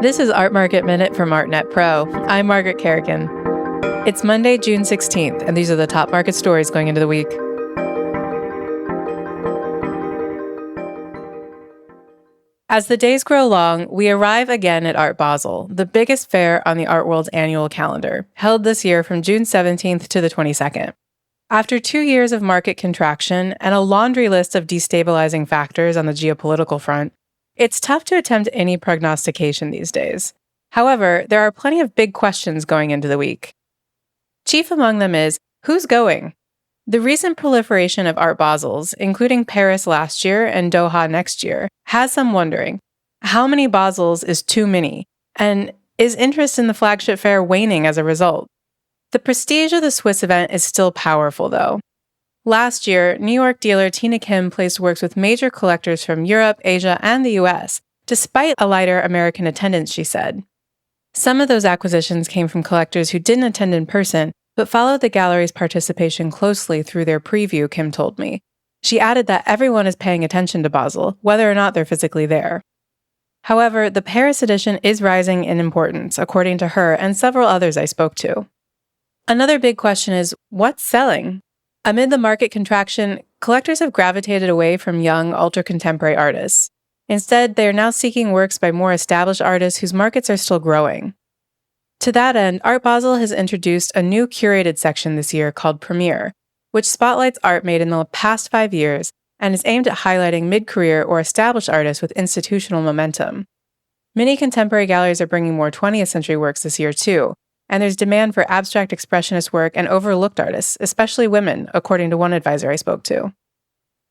This is Art Market Minute from ArtNet Pro. I'm Margaret Kerrigan. It's Monday, June 16th, and these are the top market stories going into the week. As the days grow long, we arrive again at Art Basel, the biggest fair on the art world's annual calendar, held this year from June 17th to the 22nd. After 2 years of market contraction and a laundry list of destabilizing factors on the geopolitical front, it's tough to attempt any prognostication these days. However, there are plenty of big questions going into the week. Chief among them is, who's going? The recent proliferation of Art Basels, including Paris last year and Doha next year, has some wondering, how many Basels is too many? And is interest in the flagship fair waning as a result? The prestige of the Swiss event is still powerful, though. Last year, New York dealer Tina Kim placed works with major collectors from Europe, Asia, and the US, despite a lighter American attendance, she said. Some of those acquisitions came from collectors who didn't attend in person, but followed the gallery's participation closely through their preview, Kim told me. She added that everyone is paying attention to Basel, whether or not they're physically there. However, the Paris edition is rising in importance, according to her and several others I spoke to. Another big question is, what's selling? Amid the market contraction, collectors have gravitated away from young, ultra-contemporary artists. Instead, they are now seeking works by more established artists whose markets are still growing. To that end, Art Basel has introduced a new curated section this year called Premiere, which spotlights art made in the past 5 years and is aimed at highlighting mid-career or established artists with institutional momentum. Many contemporary galleries are bringing more 20th century works this year too, and there's demand for abstract expressionist work and overlooked artists, especially women, according to one advisor I spoke to.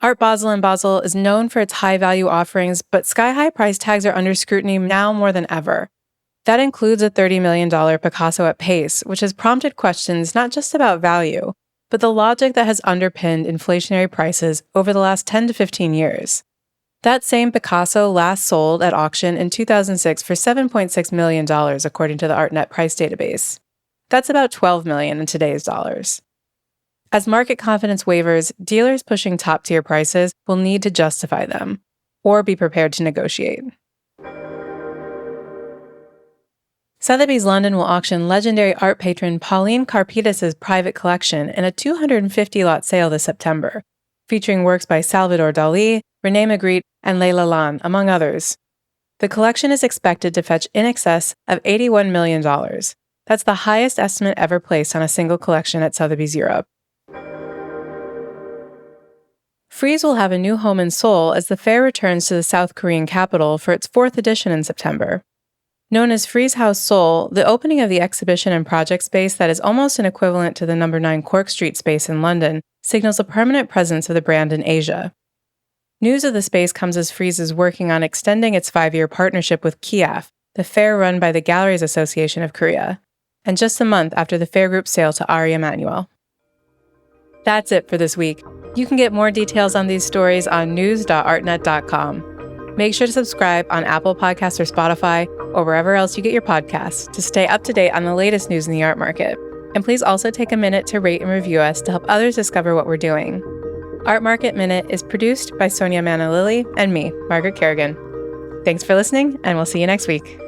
Art Basel in Basel is known for its high-value offerings, but sky-high price tags are under scrutiny now more than ever. That includes a $30 million Picasso at Pace, which has prompted questions not just about value, but the logic that has underpinned inflationary prices over the last 10 to 15 years. That same Picasso last sold at auction in 2006 for $7.6 million, according to the ArtNet price database. That's about $12 million in today's dollars. As market confidence wavers, dealers pushing top-tier prices will need to justify them, or be prepared to negotiate. Sotheby's London will auction legendary art patron Pauline Karpidas' private collection in a 250-lot sale this September, featuring works by Salvador Dalí, René Magritte, and Leila Lan, among others. The collection is expected to fetch in excess of $81 million. That's the highest estimate ever placed on a single collection at Sotheby's Europe. Frieze will have a new home in Seoul as the fair returns to the South Korean capital for its 4th edition in September. Known as Frieze House Seoul, the opening of the exhibition and project space that is almost an equivalent to the No. 9 Cork Street space in London signals a permanent presence of the brand in Asia. News of the space comes as Frieze is working on extending its 5-year partnership with KIAF, the fair run by the Galleries Association of Korea, and just a month after the fair group's sale to Ari Emanuel. That's it for this week. You can get more details on these stories on news.artnet.com. Make sure to subscribe on Apple Podcasts or Spotify or wherever else you get your podcasts to stay up to date on the latest news in the art market. And please also take a minute to rate and review us to help others discover what we're doing. Art Market Minute is produced by Sonia Manalili and me, Margaret Kerrigan. Thanks for listening, and we'll see you next week.